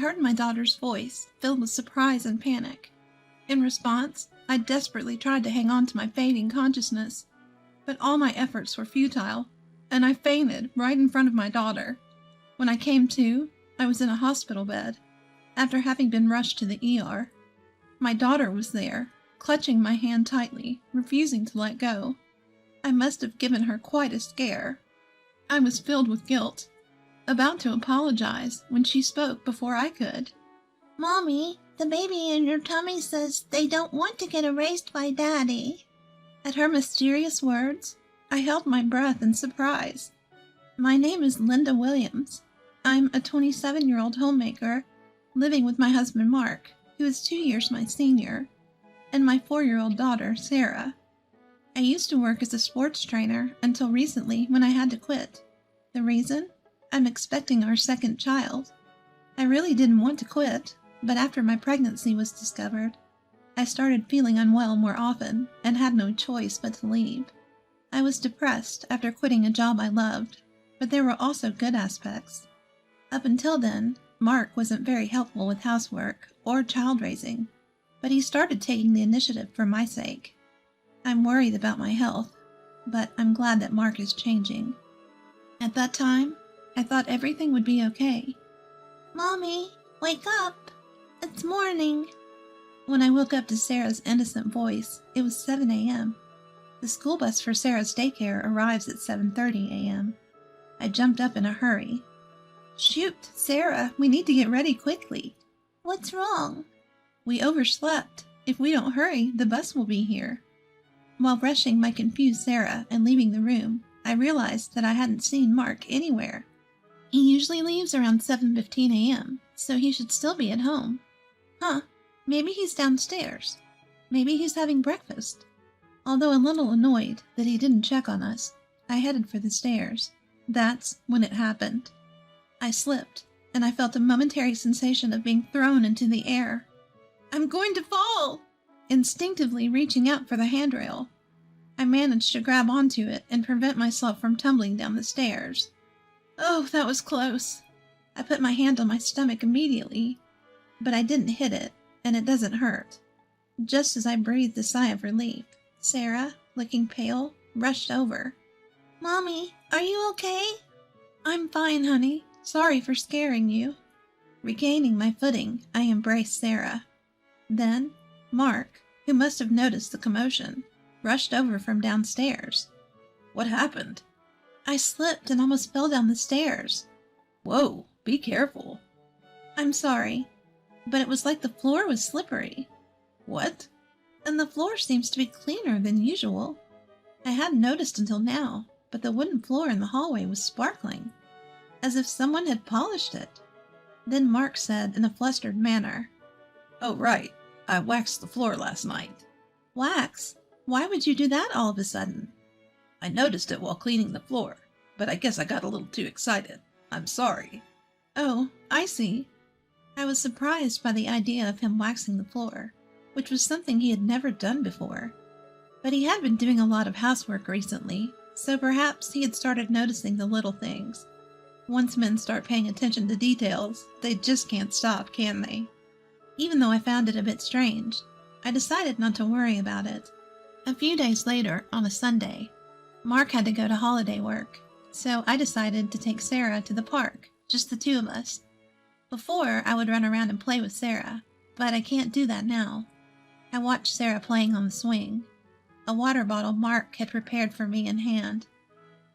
heard my daughter's voice, filled with surprise and panic. In response, I desperately tried to hang on to my fading consciousness, but all my efforts were futile, and I fainted right in front of my daughter. When I came to, I was in a hospital bed, after having been rushed to the ER. My daughter was there, clutching my hand tightly, refusing to let go. I must have given her quite a scare. I was filled with guilt, about to apologize when she spoke before I could. "Mommy, the baby in your tummy says they don't want to get erased by Daddy." At her mysterious words, I held my breath in surprise. My name is Linda Williams. I'm a 27-year-old homemaker living with my husband Mark, who is 2 years my senior, and my 4-year-old daughter, Sarah. I used to work as a sports trainer until recently when I had to quit. The reason? I'm expecting our second child. I really didn't want to quit, but after my pregnancy was discovered, I started feeling unwell more often and had no choice but to leave. I was depressed after quitting a job I loved, but there were also good aspects. Up until then, Mark wasn't very helpful with housework or child raising, but he started taking the initiative for my sake. I'm worried about my health, but I'm glad that Mark is changing. At that time, I thought everything would be okay. "Mommy, wake up. It's morning." When I woke up to Sarah's innocent voice, it was 7 a.m. The school bus for Sarah's daycare arrives at 7:30 a.m. I jumped up in a hurry. "Shoot, Sarah, we need to get ready quickly." "What's wrong?" "We overslept. If we don't hurry, the bus will be here." While rushing my confused Sarah and leaving the room, I realized that I hadn't seen Mark anywhere. He usually leaves around 7:15 a.m., so he should still be at home. Maybe he's downstairs. Maybe he's having breakfast. Although a little annoyed that he didn't check on us, I headed for the stairs. That's when it happened. I slipped, and I felt a momentary sensation of being thrown into the air. "I'm going to fall!" Instinctively reaching out for the handrail. I managed to grab onto it and prevent myself from tumbling down the stairs. Oh, that was close. I put my hand on my stomach immediately, but I didn't hit it, and it doesn't hurt. Just as I breathed a sigh of relief, Sarah, looking pale, rushed over. "Mommy, are you okay?" "I'm fine, honey. Sorry for scaring you." Regaining my footing, I embraced Sarah. Then, Mark, who must have noticed the commotion, rushed over from downstairs. "What happened?" "I slipped and almost fell down the stairs." "Whoa, be careful." "I'm sorry, but it was like the floor was slippery." "What?" "And the floor seems to be cleaner than usual. I hadn't noticed until now, but the wooden floor in the hallway was sparkling, as if someone had polished it." Then Mark said in a flustered manner, "Oh, right. I waxed the floor last night." "Wax? Why would you do that all of a sudden?" "I noticed it while cleaning the floor, but I guess I got a little too excited. I'm sorry." "Oh, I see." I was surprised by the idea of him waxing the floor, which was something he had never done before. But he had been doing a lot of housework recently, so perhaps he had started noticing the little things. Once men start paying attention to details, they just can't stop, can they? Even though I found it a bit strange, I decided not to worry about it. A few days later, on a Sunday, Mark had to go to holiday work, so I decided to take Sarah to the park, just the two of us. Before, I would run around and play with Sarah, but I can't do that now. I watched Sarah playing on the swing. A water bottle Mark had prepared for me in hand.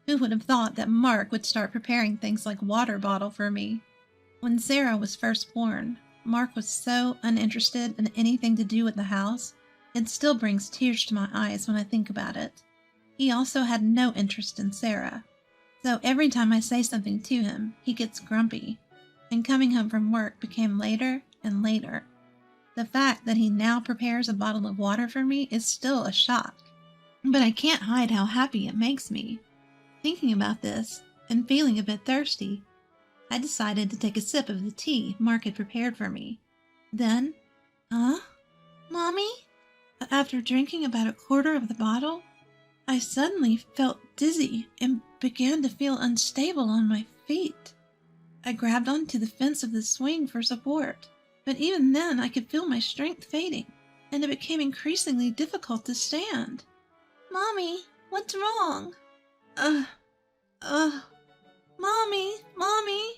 Who would have thought that Mark would start preparing things like water bottle for me? When Sarah was first born, Mark was so uninterested in anything to do with the house, it still brings tears to my eyes when I think about it. He also had no interest in Sarah, so every time I say something to him, he gets grumpy, and coming home from work became later and later. The fact that he now prepares a bottle of water for me is still a shock, but I can't hide how happy it makes me. Thinking about this, and feeling a bit thirsty, I decided to take a sip of the tea Mark had prepared for me. Then, "Mommy?" after drinking about a quarter of the bottle, I suddenly felt dizzy and began to feel unstable on my feet. I grabbed onto the fence of the swing for support, but even then I could feel my strength fading, and it became increasingly difficult to stand. Mommy, what's wrong? Ugh, ugh. Mommy, Mommy!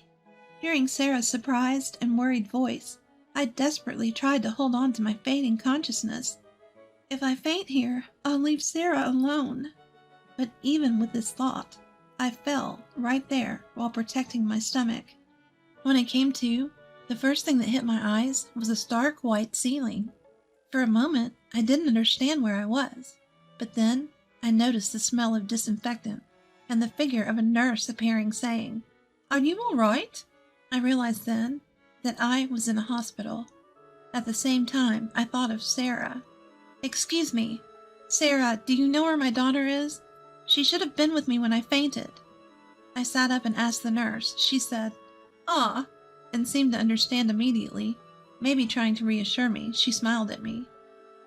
Hearing Sarah's surprised and worried voice, I desperately tried to hold on to my fading consciousness. If I faint here, I'll leave Sarah alone. But even with this thought, I fell right there while protecting my stomach. When I came to, the first thing that hit my eyes was a stark white ceiling. For a moment, I didn't understand where I was, but then I noticed the smell of disinfectant and the figure of a nurse appearing saying, "Are you all right?" I realized then that I was in a hospital. At the same time, I thought of Sarah. "Excuse me, Sarah, do you know where my daughter is? She should have been with me when I fainted." I sat up and asked the nurse. She said, "Ah," and seemed to understand immediately. Maybe trying to reassure me, she smiled at me.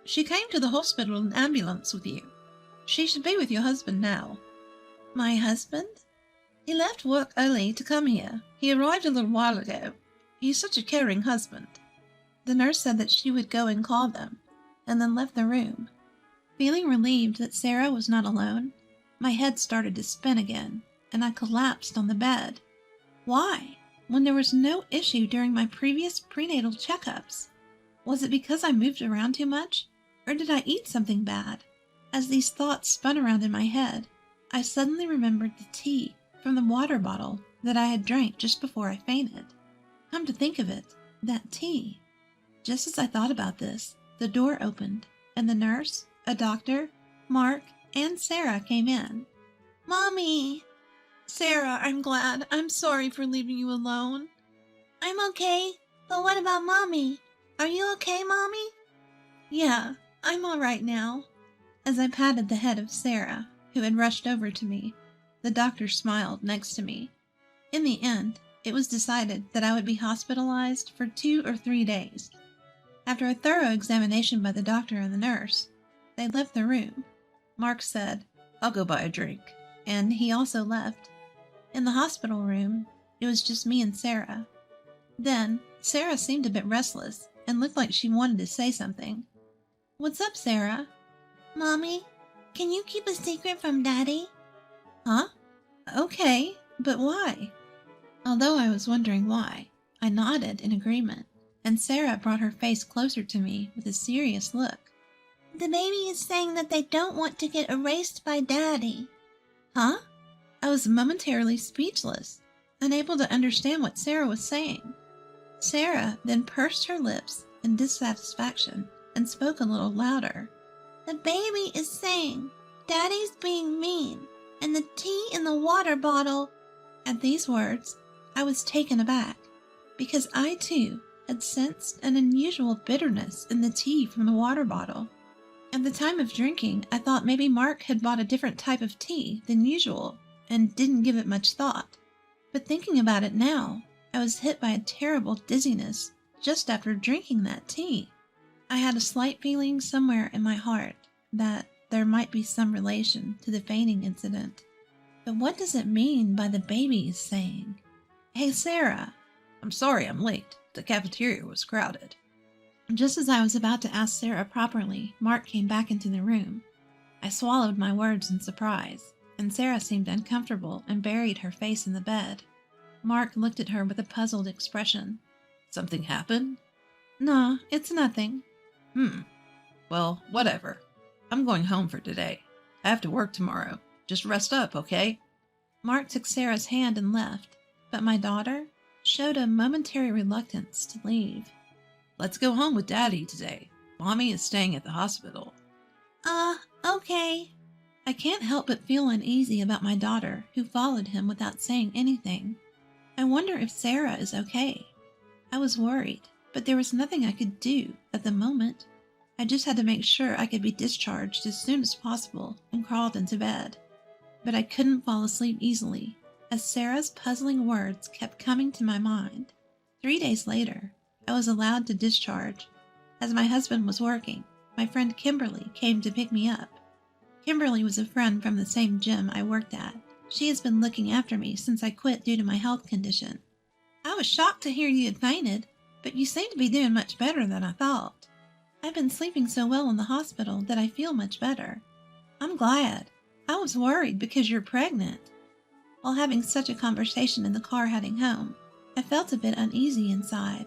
"She came to the hospital in an ambulance with you. She should be with your husband now." "My husband?" "He left work early to come here. He arrived a little while ago. He's such a caring husband." The nurse said that she would go and call them, and then left the room. Feeling relieved that Sarah was not alone, my head started to spin again, and I collapsed on the bed. Why, when there was no issue during my previous prenatal checkups? Was it because I moved around too much, or did I eat something bad? As these thoughts spun around in my head, I suddenly remembered the tea from the water bottle that I had drank just before I fainted. Come to think of it, that tea. Just as I thought about this, the door opened, and the nurse, a doctor, Mark, and Sarah came in. Mommy! "Sarah, I'm glad. I'm sorry for leaving you alone." I'm okay, but what about Mommy? Are you okay, Mommy? "Yeah, I'm all right now." As I patted the head of Sarah, who had rushed over to me, the doctor smiled next to me. In the end, it was decided that I would be hospitalized for 2 or 3 days. After a thorough examination by the doctor and the nurse, they left the room. Mark said, "I'll go buy a drink," and he also left. In the hospital room, it was just me and Sarah. Then, Sarah seemed a bit restless and looked like she wanted to say something. "What's up, Sarah?" Mommy, can you keep a secret from Daddy? "Huh? Okay, but why?" Although I was wondering why, I nodded in agreement, and Sarah brought her face closer to me with a serious look. The baby is saying that they don't want to get erased by Daddy. "Huh?" I was momentarily speechless, unable to understand what Sarah was saying. Sarah then pursed her lips in dissatisfaction and spoke a little louder. The baby is saying Daddy's being mean, and the tea in the water bottle. At these words, I was taken aback, because I too had sensed an unusual bitterness in the tea from the water bottle. At the time of drinking, I thought maybe Mark had bought a different type of tea than usual and didn't give it much thought. But thinking about it now, I was hit by a terrible dizziness just after drinking that tea. I had a slight feeling somewhere in my heart that there might be some relation to the fainting incident. But what does it mean by the baby is saying? "Hey, Sarah." "I'm sorry I'm late. The cafeteria was crowded." Just as I was about to ask Sarah properly, Mark came back into the room. I swallowed my words in surprise, and Sarah seemed uncomfortable and buried her face in the bed. Mark looked at her with a puzzled expression. "Something happened?" "No, it's nothing." Well, whatever. I'm going home for today. I have to work tomorrow. Just rest up, okay?" Mark took Sarah's hand and left, but my daughter showed a momentary reluctance to leave. "Let's go home with Daddy today. Mommy is staying at the hospital." Okay. I can't help but feel uneasy about my daughter, who followed him without saying anything. I wonder if Sarah is okay. I was worried, but there was nothing I could do at the moment. I just had to make sure I could be discharged as soon as possible and crawled into bed. But I couldn't fall asleep easily, as Sarah's puzzling words kept coming to my mind. 3 days later, I was allowed to discharge. As my husband was working, my friend Kimberly came to pick me up. Kimberly was a friend from the same gym I worked at. She has been looking after me since I quit due to my health condition. I was shocked to hear you had fainted, but you seem to be doing much better than I thought. I've been sleeping so well in the hospital that I feel much better. I'm glad. I was worried because you're pregnant. While having such a conversation in the car heading home, I felt a bit uneasy inside.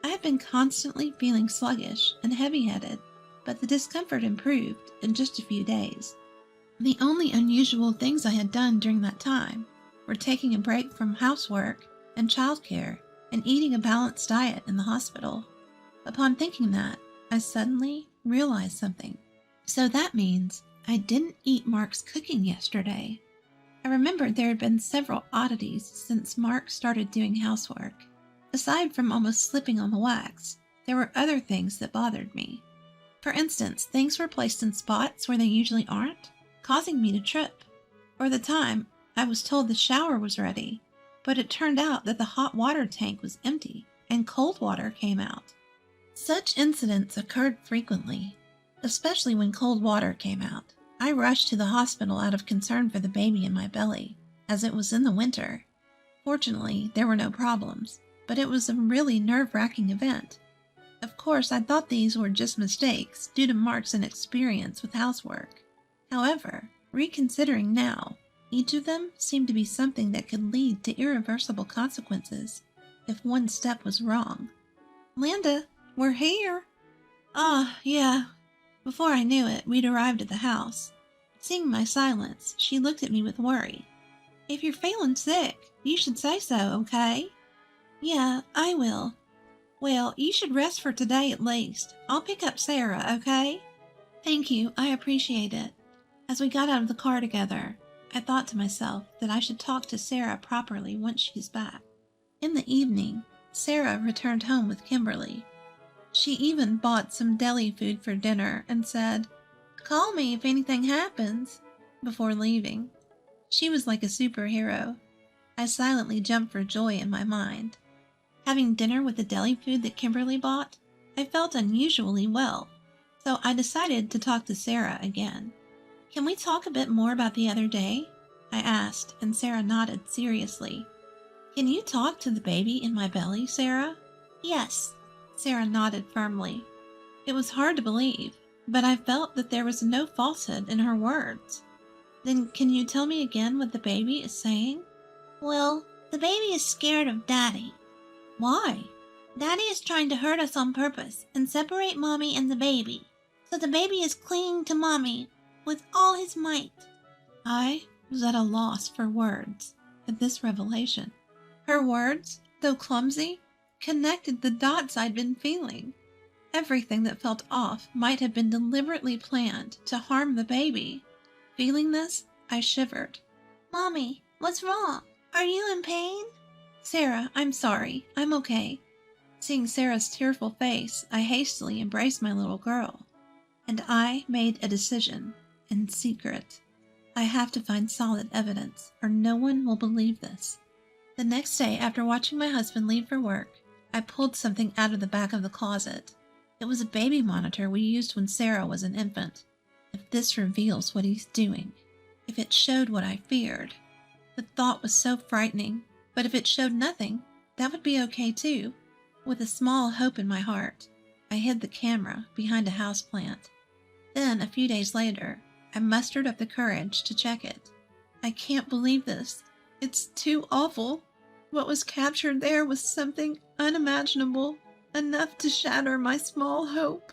I had been constantly feeling sluggish and heavy-headed, but the discomfort improved in just a few days. The only unusual things I had done during that time were taking a break from housework and childcare and eating a balanced diet in the hospital. Upon thinking that, I suddenly realized something. So that means I didn't eat Mark's cooking yesterday. I remembered there had been several oddities since Mark started doing housework. Aside from almost slipping on the wax, there were other things that bothered me. For instance, things were placed in spots where they usually aren't, causing me to trip. Or the time I was told the shower was ready, but it turned out that the hot water tank was empty and cold water came out. Such incidents occurred frequently, especially when cold water came out. I rushed to the hospital out of concern for the baby in my belly, as it was in the winter. Fortunately, there were no problems, but it was a really nerve-wracking event. Of course, I thought these were just mistakes due to Mark's inexperience with housework. However, reconsidering now, each of them seemed to be something that could lead to irreversible consequences if one step was wrong. Linda, we're here. Yeah. Before I knew it, we'd arrived at the house. Seeing my silence, she looked at me with worry. If you're feeling sick, you should say so, okay? Yeah, I will. Well, you should rest for today at least. I'll pick up Sarah, okay? Thank you, I appreciate it. As we got out of the car together, I thought to myself that I should talk to Sarah properly once she's back. In the evening, Sarah returned home with Kimberly. She even bought some deli food for dinner and said, "Call me if anything happens," before leaving. She was like a superhero. I silently jumped for joy in my mind. Having dinner with the deli food that Kimberly bought, I felt unusually well, so I decided to talk to Sarah again. Can we talk a bit more about the other day? I asked, and Sarah nodded seriously. Can you talk to the baby in my belly, Sarah? Yes. Sarah nodded firmly. It was hard to believe, but I felt that there was no falsehood in her words. Then can you tell me again what the baby is saying? Well, the baby is scared of Daddy. Why? Daddy is trying to hurt us on purpose and separate Mommy and the baby. So the baby is clinging to Mommy with all his might. I was at a loss for words at this revelation. Her words, though clumsy, connected the dots I'd been feeling. Everything that felt off might have been deliberately planned to harm the baby. Feeling this, I shivered. Mommy, what's wrong? Are you in pain? Sarah, I'm sorry. I'm okay. Seeing Sarah's tearful face, I hastily embraced my little girl. And I made a decision, in secret. I have to find solid evidence, or no one will believe this. The next day, after watching my husband leave for work, I pulled something out of the back of the closet. It was a baby monitor we used when Sarah was an infant. If this reveals what he's doing, if it showed what I feared. The thought was so frightening, but if it showed nothing, that would be okay too. With a small hope in my heart, I hid the camera behind a houseplant. Then, a few days later, I mustered up the courage to check it. I can't believe this. It's too awful. What was captured there was something unimaginable, enough to shatter my small hope.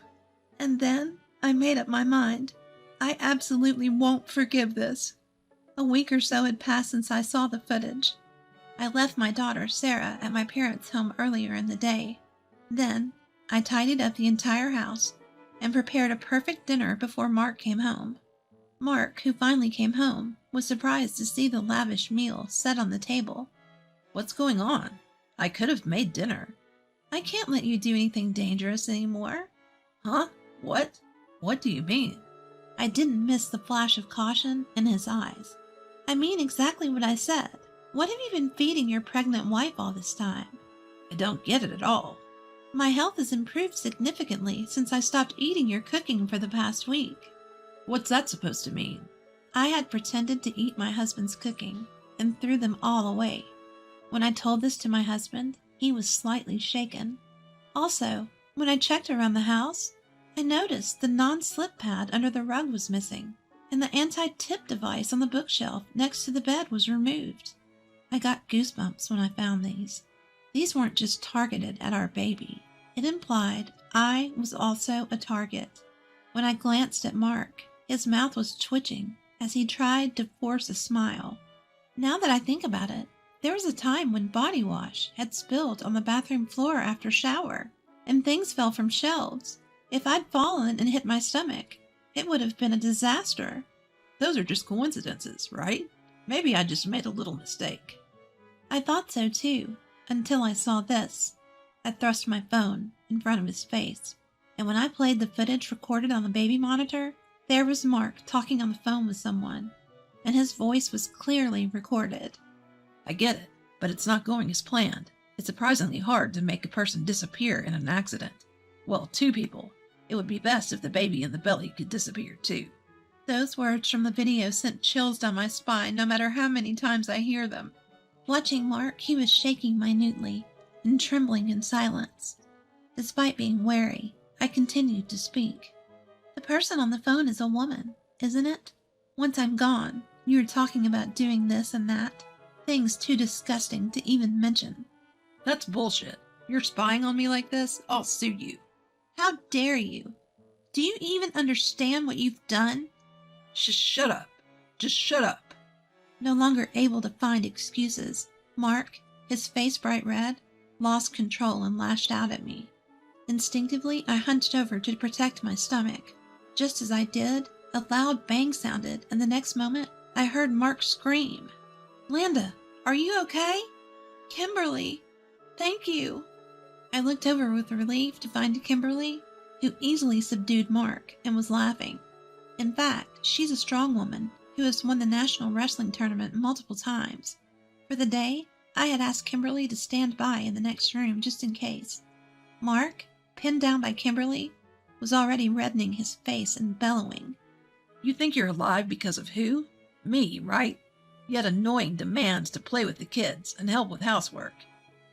And then I made up my mind. I absolutely won't forgive this. A week or so had passed since I saw the footage. I left my daughter, Sarah, at my parents' home earlier in the day. Then I tidied up the entire house and prepared a perfect dinner before Mark came home. Mark, who finally came home, was surprised to see the lavish meal set on the table. What's going on? I could have made dinner. I can't let you do anything dangerous anymore. Huh? What? What do you mean? I didn't miss the flash of caution in his eyes. I mean exactly what I said. What have you been feeding your pregnant wife all this time? I don't get it at all. My health has improved significantly since I stopped eating your cooking for the past week. What's that supposed to mean? I had pretended to eat my husband's cooking and threw them all away. When I told this to my husband, he was slightly shaken. Also, when I checked around the house, I noticed the non-slip pad under the rug was missing, and the anti-tip device on the bookshelf next to the bed was removed. I got goosebumps when I found these. These weren't just targeted at our baby. It implied I was also a target. When I glanced at Mark, his mouth was twitching as he tried to force a smile. Now that I think about it, there was a time when body wash had spilled on the bathroom floor after shower, and things fell from shelves. If I'd fallen and hit my stomach, it would have been a disaster. Those are just coincidences, right? Maybe I just made a little mistake. I thought so too, until I saw this. I thrust my phone in front of his face, and when I played the footage recorded on the baby monitor, there was Mark talking on the phone with someone, and his voice was clearly recorded. I get it, but it's not going as planned. It's surprisingly hard to make a person disappear in an accident. Well, two people. It would be best if the baby in the belly could disappear too. Those words from the video sent chills down my spine no matter how many times I hear them. Watching Mark, he was shaking minutely and trembling in silence. Despite being wary, I continued to speak. The person on the phone is a woman, isn't it? Once I'm gone, you were talking about doing this and that. Things too disgusting to even mention. That's bullshit. You're spying on me like this? I'll sue you. How dare you? Do you even understand what you've done? Shut up. Just shut up. No longer able to find excuses, Mark, his face bright red, lost control and lashed out at me. Instinctively, I hunched over to protect my stomach. Just as I did, a loud bang sounded, and the next moment, I heard Mark scream. "Landa, are you okay?" "Kimberly, thank you." I looked over with relief to find Kimberly, who easily subdued Mark and was laughing. In fact, she's a strong woman who has won the National Wrestling Tournament multiple times. For the day, I had asked Kimberly to stand by in the next room just in case. Mark, pinned down by Kimberly, was already reddening his face and bellowing. You think you're alive because of who? Me, right? Yet annoying demands to play with the kids and help with housework.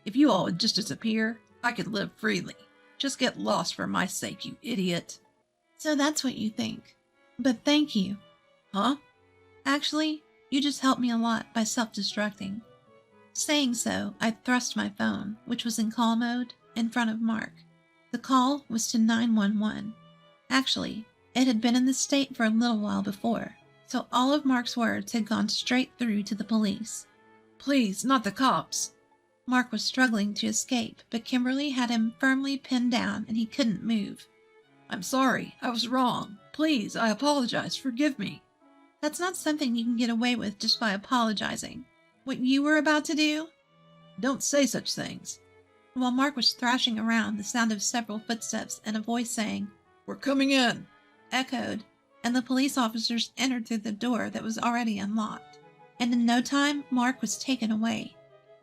If you all would just disappear, I could live freely. Just get lost for my sake, you idiot. So that's what you think. But thank you. Huh? Actually, you just helped me a lot by self-destructing. Saying so, I thrust my phone, which was in call mode, in front of Mark. The call was to 911. Actually, it had been in this state for a little while before, so all of Mark's words had gone straight through to the police. Please, not the cops. Mark was struggling to escape, but Kimberly had him firmly pinned down and he couldn't move. I'm sorry, I was wrong. Please, I apologize, forgive me. That's not something you can get away with just by apologizing. What you were about to do? Don't say such things. While Mark was thrashing around, the sound of several footsteps and a voice saying, "We're coming in," echoed, and the police officers entered through the door that was already unlocked. And in no time, Mark was taken away.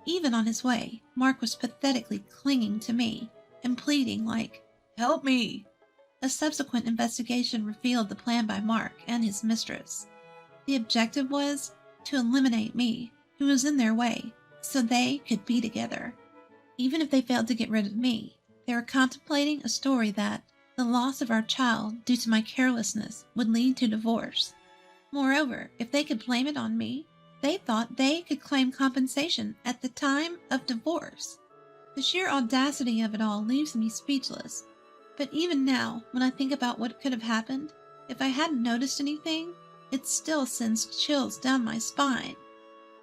Even on his way, Mark was pathetically clinging to me and pleading like, "Help me." A subsequent investigation revealed the plan by Mark and his mistress. The objective was to eliminate me, who was in their way, so they could be together. Even if they failed to get rid of me, they were contemplating a story that the loss of our child due to my carelessness would lead to divorce. Moreover, if they could blame it on me, they thought they could claim compensation at the time of divorce. The sheer audacity of it all leaves me speechless. But even now, when I think about what could have happened, if I hadn't noticed anything, it still sends chills down my spine.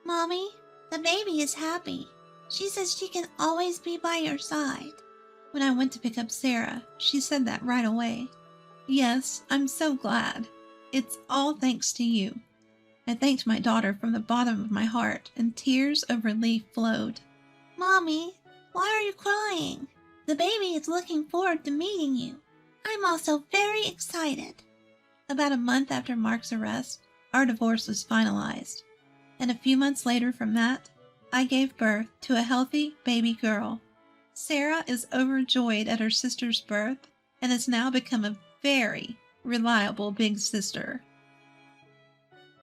Mommy, the baby is happy. She says she can always be by your side. When I went to pick up Sarah, she said that right away. Yes, I'm so glad. It's all thanks to you. I thanked my daughter from the bottom of my heart, and tears of relief flowed. Mommy, why are you crying? The baby is looking forward to meeting you. I'm also very excited. About a month after Mark's arrest, our divorce was finalized. And a few months later from that, I gave birth to a healthy baby girl. Sarah is overjoyed at her sister's birth and has now become a very reliable big sister.